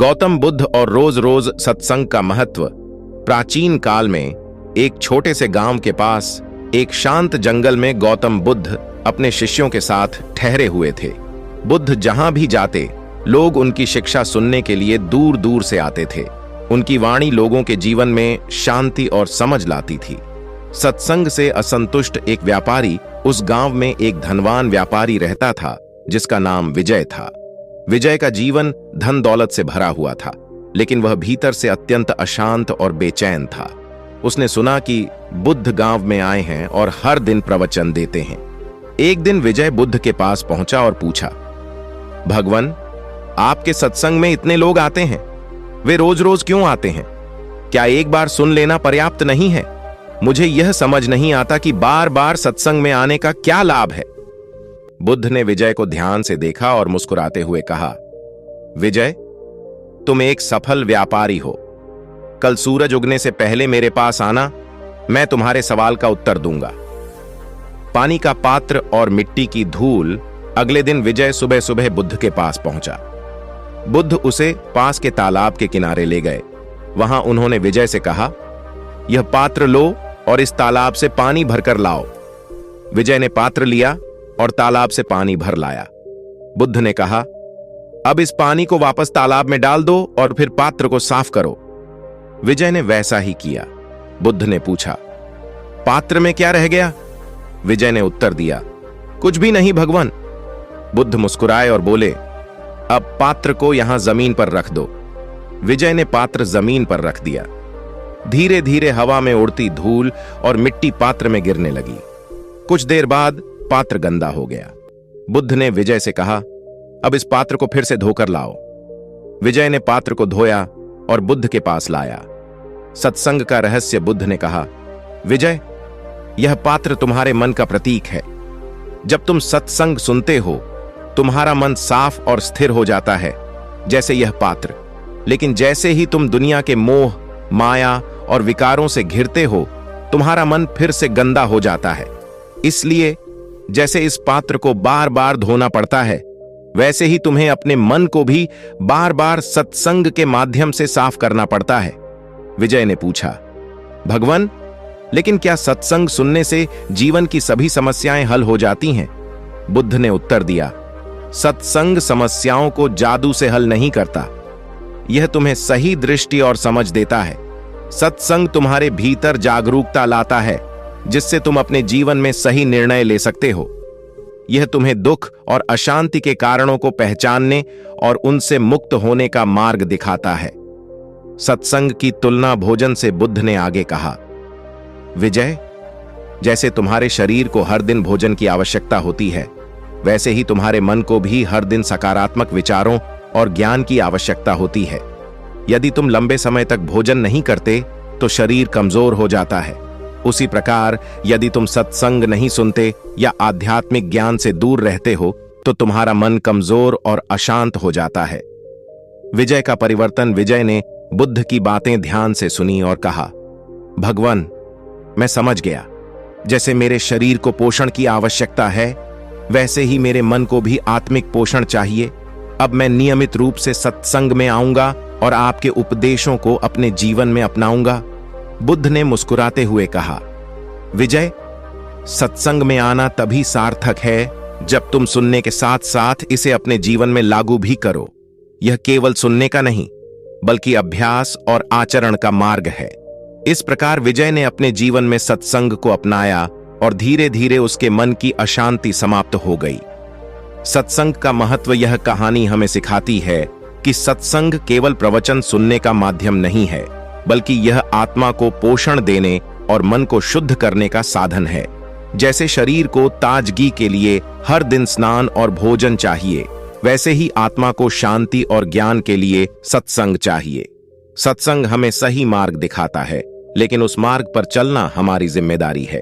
गौतम बुद्ध और रोज रोज सत्संग का महत्व। प्राचीन काल में एक छोटे से गांव के पास एक शांत जंगल में गौतम बुद्ध अपने शिष्यों के साथ ठहरे हुए थे। बुद्ध जहां भी जाते लोग उनकी शिक्षा सुनने के लिए दूर दूर से आते थे। उनकी वाणी लोगों के जीवन में शांति और समझ लाती थी। सत्संग से असंतुष्ट एक व्यापारी उस गांव में एक धनवान व्यापारी रहता था जिसका नाम विजय था। विजय का जीवन धन दौलत से भरा हुआ था, लेकिन वह भीतर से अत्यंत अशांत और बेचैन था। उसने सुना कि बुद्ध गांव में आए हैं और हर दिन प्रवचन देते हैं। एक दिन विजय बुद्ध के पास पहुंचा और पूछा, भगवान, आपके सत्संग में इतने लोग आते हैं, वे रोज रोज क्यों आते हैं? क्या एक बार सुन लेना पर्याप्त नहीं है? मुझे यह समझ नहीं आता कि बार बार सत्संग में आने का क्या लाभ है। बुद्ध ने विजय को ध्यान से देखा और मुस्कुराते हुए कहा, विजय, तुम एक सफल व्यापारी हो। कल सूरज उगने से पहले मेरे पास आना, मैं तुम्हारे सवाल का उत्तर दूंगा। पानी का पात्र और मिट्टी की धूल। अगले दिन विजय सुबह सुबह बुद्ध के पास पहुंचा। बुद्ध उसे पास के तालाब के किनारे ले गए। वहां उन्होंने विजय से कहा, यह पात्र लो और इस तालाब से पानी भरकर लाओ। विजय ने पात्र लिया और तालाब से पानी भर लाया। बुद्ध ने कहा, अब इस पानी को वापस तालाब में डाल दो और फिर पात्र को साफ करो। विजय ने वैसा ही किया। बुद्ध ने पूछा, पात्र में क्या रह गया? विजय ने उत्तर दिया, कुछ भी नहीं भगवान। बुद्ध मुस्कुराए और बोले, अब पात्र को यहां जमीन पर रख दो। विजय ने पात्र जमीन पर रख दिया। धीरे धीरे हवा में उड़ती धूल और मिट्टी पात्र में गिरने लगी। कुछ देर बाद पात्र गंदा हो गया। बुद्ध ने विजय से कहा, अब इस पात्र को फिर से धोकर लाओ। विजय ने पात्र को धोया और बुद्ध के पास लाया। सत्संग का रहस्य। बुद्ध ने कहा, विजय, यह पात्र तुम्हारे मन का प्रतीक है। जब तुम सत्संग सुनते हो, तुम्हारा मन साफ और स्थिर हो जाता है, जैसे यह पात्र। लेकिन जैसे ही तुम दुनिया के मोह, माया और विकारों से घिरते हो, तुम्हारा मन फिर से गंदा हो जाता है। इसलिए जैसे इस पात्र को बार बार धोना पड़ता है, वैसे ही तुम्हें अपने मन को भी बार बार सत्संग के माध्यम से साफ करना पड़ता है। विजय ने पूछा, भगवान, लेकिन क्या सत्संग सुनने से जीवन की सभी समस्याएं हल हो जाती हैं? बुद्ध ने उत्तर दिया, सत्संग समस्याओं को जादू से हल नहीं करता। यह तुम्हें सही दृष्टि और समझ देता है। सत्संग तुम्हारे भीतर जागरूकता लाता है, जिससे तुम अपने जीवन में सही निर्णय ले सकते हो। यह तुम्हें दुख और अशांति के कारणों को पहचानने और उनसे मुक्त होने का मार्ग दिखाता है। सत्संग की तुलना भोजन से बुद्ध ने आगे कहा, विजय, जैसे तुम्हारे शरीर को हर दिन भोजन की आवश्यकता होती है, वैसे ही तुम्हारे मन को भी हर दिन सकारात्मक विचारों और ज्ञान की आवश्यकता होती है। यदि तुम लंबे समय तक भोजन नहीं करते तो शरीर कमजोर हो जाता है। उसी प्रकार यदि तुम सत्संग नहीं सुनते या आध्यात्मिक ज्ञान से दूर रहते हो तो तुम्हारा मन कमजोर और अशांत हो जाता है। विजय का परिवर्तन। विजय ने बुद्ध की बातें ध्यान से सुनी और कहा, भगवान, मैं समझ गया। जैसे मेरे शरीर को पोषण की आवश्यकता है, वैसे ही मेरे मन को भी आत्मिक पोषण चाहिए। अब मैं नियमित रूप से सत्संग में आऊंगा और आपके उपदेशों को अपने जीवन में अपनाऊंगा। बुद्ध ने मुस्कुराते हुए कहा, विजय, सत्संग में आना तभी सार्थक है जब तुम सुनने के साथ साथ इसे अपने जीवन में लागू भी करो। यह केवल सुनने का नहीं, बल्कि अभ्यास और आचरण का मार्ग है। इस प्रकार विजय ने अपने जीवन में सत्संग को अपनाया और धीरे धीरे उसके मन की अशांति समाप्त हो गई। सत्संग का महत्व। यह कहानी हमें सिखाती है कि सत्संग केवल प्रवचन सुनने का माध्यम नहीं है, बल्कि यह आत्मा को पोषण देने और मन को शुद्ध करने का साधन है। जैसे शरीर को ताजगी के लिए हर दिन स्नान और भोजन चाहिए, वैसे ही आत्मा को शांति और ज्ञान के लिए सत्संग चाहिए। सत्संग हमें सही मार्ग दिखाता है, लेकिन उस मार्ग पर चलना हमारी जिम्मेदारी है।